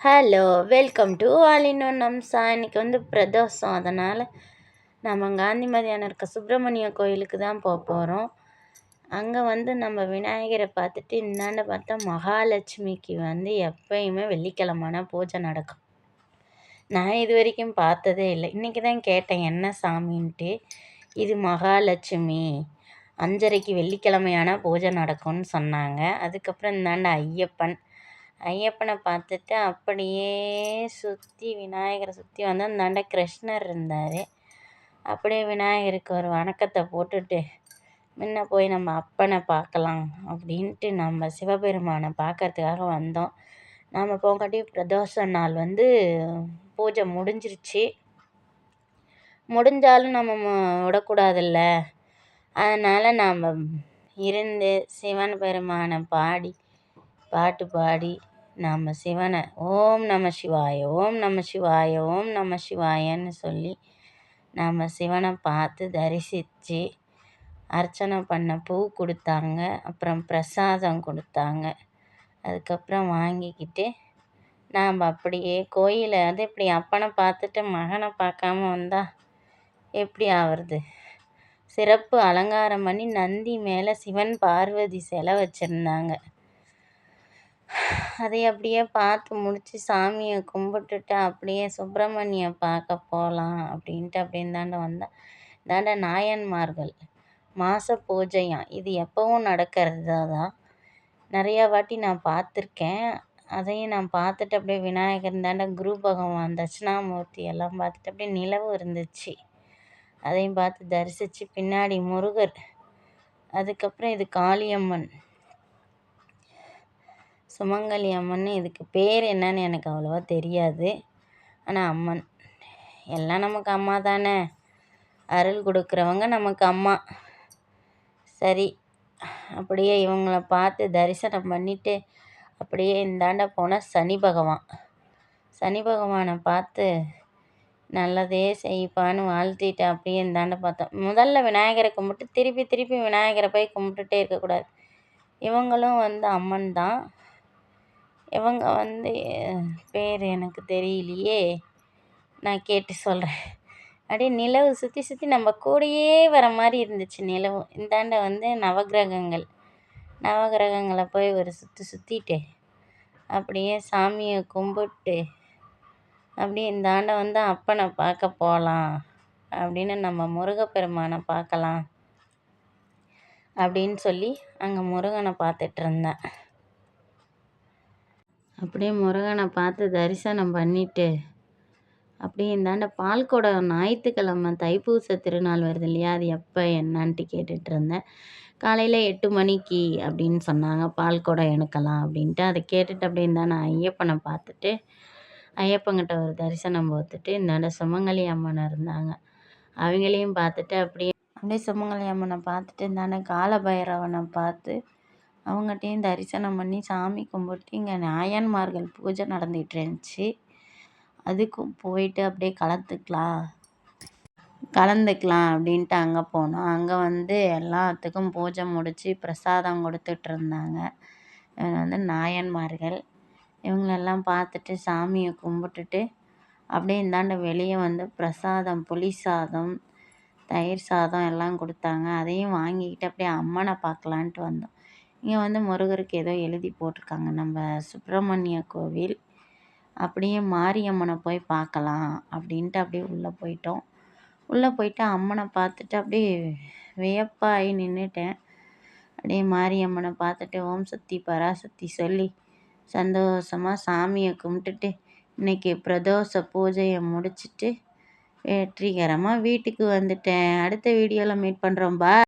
Hello, welcome to all in one Amsha. இன்னைக்கு பிரதோஷம். அதனால் நம்ம காந்தி மதியானம் இருக்க சுப்பிரமணிய கோயிலுக்கு தான் போகிறோம். அங்கே நம்ம விநாயகரை பார்த்துட்டு இந்தாண்ட பார்த்தா மகாலட்சுமிக்கு எப்பயுமே வெள்ளிக்கிழமைனா பூஜை நடக்கும். நான் இது வரைக்கும் பார்த்ததே இல்லை. இன்றைக்கி தான் கேட்டேன் என்ன சாமின்ட்டு. இது மகாலட்சுமி 5:30க்கு வெள்ளிக்கிழமையான பூஜை நடக்கும்னு சொன்னாங்க. அதுக்கப்புறம் இந்தாண்ட ஐயப்பனை பார்த்துட்டு அப்படியே சுற்றி விநாயகரை சுற்றி அந்தாண்ட கிருஷ்ணர் இருந்தார். அப்படியே விநாயகருக்கு ஒரு வணக்கத்தை போட்டுட்டு முன்ன போய் நம்ம அப்பனை பார்க்கலாம் அப்படின்ட்டு நம்ம சிவபெருமானை பார்க்கறதுக்காக வந்தோம். நாம் போங்காட்டி பிரதோஷ நாள் பூஜை முடிஞ்சிருச்சு. முடிஞ்சாலும் நம்ம விடக்கூடாதுல்ல. அதனால் நாம் இருந்து சிவன் பெருமானை பாட்டு பாடி நம்ம சிவனை ஓம் நம சிவாய ஓம் நம சிவாய ஓம் நம சிவாயன்னு சொல்லி நம்ம சிவனை பார்த்து தரிசித்து அர்ச்சனை பண்ண பூ கொடுத்தாங்க. அப்புறம் பிரசாதம் கொடுத்தாங்க. அதுக்கப்புறம் வாங்கிக்கிட்டு நாம் அப்படியே கோயிலை இப்படி அப்பனை பார்த்துட்டு மகனை பார்க்காம வந்தால் எப்படி ஆகிறது? சிறப்பு அலங்காரம் பண்ணி நந்தி மேலே சிவன் பார்வதி சிலை வச்சுருந்தாங்க. அதை அப்படியே பார்த்து முடித்து சாமியை கும்பிட்டுட்டு அப்படியே சுப்பிரமணிய பார்க்க போகலாம் அப்படின்ட்டு அப்படியே இந்தாண்ட வந்தேன். இந்தாண்ட நாயன்மார்கள் மாத பூஜையாம். இது எப்போவும் நடக்கிறது தான். நிறையா வாட்டி நான் பார்த்துருக்கேன். அதையும் நான் பார்த்துட்டு அப்படியே விநாயகர் இந்தாண்ட குரு பகவான் தட்சிணாமூர்த்தி எல்லாம் பார்த்துட்டு அப்படியே நிலவு இருந்துச்சு. அதையும் பார்த்து தரிசித்து பின்னாடி முருகர், அதுக்கப்புறம் இது காளியம்மன், சுமங்கலி அம்மன். இதுக்கு பேர் என்னன்னு எனக்கு அவ்வளோவா தெரியாது. ஆனால் அம்மன் எல்லாம் நமக்கு அம்மா தானே. அருள் கொடுக்குறவங்க நமக்கு அம்மா. சரி, அப்படியே இவங்கள பார்த்து தரிசனம் பண்ணிவிட்டு அப்படியே இந்தாண்ட போனால் சனி பகவானை பார்த்து நல்லதே செய்ப்பான்னு வாழ்த்திட்டு அப்படியே இந்தாண்ட பார்த்தோம். முதல்ல விநாயகரை கும்பிட்டு திருப்பி விநாயகரை போய் கும்பிட்டுட்டே இருக்கக்கூடாது. இவங்களும் அம்மன் தான். இவங்க பேர் எனக்கு தெரியலையே, நான் கேட்டு சொல்கிறேன். அப்படியே நிலவு சுற்றி நம்ம கூடயே வர மாதிரி இருந்துச்சு நிலவு. இந்தாண்ட நவகிரகங்களை போய் ஒரு சுற்றிட்டு அப்படியே சாமியை கும்பிட்டு அப்படியே இந்தாண்ட அப்பனை பார்க்க போகலாம் அப்படின்னு நம்ம முருகப்பெருமானை பார்க்கலாம் அப்படின்னு சொல்லி அங்கே முருகனை பார்த்துட்டு இருந்தேன். அப்படியே முருகனை பார்த்து தரிசனம் பண்ணிவிட்டு அப்படியே இந்தாண்ட பால்குடம் ஞாயிற்றுக்கிழமை தைப்பூச திருநாள் வருது இல்லையா, அது எப்போ என்னான்ட்டு கேட்டுட்டு இருந்தேன். காலையில் 8 மணிக்கு அப்படின்னு சொன்னாங்க பால்குடம் எடுக்கலாம் அப்படின்ட்டு. அதை கேட்டுட்டு அப்படியே இந்தாண்ட ஐயப்பனை பார்த்துட்டு ஐயப்பங்கிட்ட ஒரு தரிசனம் பார்த்துட்டு இந்தாண்ட சுமங்கலி அம்மன் இருந்தாங்க, அவங்களையும் பார்த்துட்டு அப்படியே சுமங்கலி அம்மனை பார்த்துட்டு இந்தாண்ட காலபைரவனை பார்த்து அவங்ககிட்டையும் தரிசனம் பண்ணி சாமி கும்பிட்டு இங்கே நாயன்மார்கள் பூஜை நடந்துகிட்டு இருந்துச்சு. அதுக்கும் போயிட்டு அப்படியே கலந்துக்கலாம் அப்படின்ட்டு அங்கே போனோம். அங்கே எல்லாத்துக்கும் பூஜை முடித்து பிரசாதம் கொடுத்துட்டு இருந்தாங்க. இவங்க நாயன்மார்கள். இவங்களெல்லாம் பார்த்துட்டு சாமியை கும்பிட்டுட்டு அப்படியே இந்தாண்ட வெளியே பிரசாதம், புளி சாதம், தயிர் சாதம் எல்லாம் கொடுத்தாங்க. அதையும் வாங்கிக்கிட்டு அப்படியே அம்மனை பார்க்கலான்ட்டு வந்தோம். இங்கே முருகருக்கு ஏதோ எழுதி போட்டிருக்காங்க, நம்ம சுப்பிரமணிய கோவில். அப்படியே மாரியம்மனை போய் பார்க்கலாம் அப்படின்ட்டு அப்படியே உள்ளே போயிட்டோம். உள்ளே போயிட்டு அம்மனை பார்த்துட்டு அப்படியே வியப்பாகி நின்றுட்டேன். அப்படியே மாரியம்மனை பார்த்துட்டு ஓம் சக்தி பராசக்தி சொல்லி சந்தோஷமாக சாமியை கும்பிட்டுட்டு இன்றைக்கி பிரதோஷ பூஜையை முடிச்சுட்டு வெற்றிகரமாக வீட்டுக்கு வந்துட்டேன். அடுத்த வீடியோவில் மீட் பண்ணுறோம். பாய்.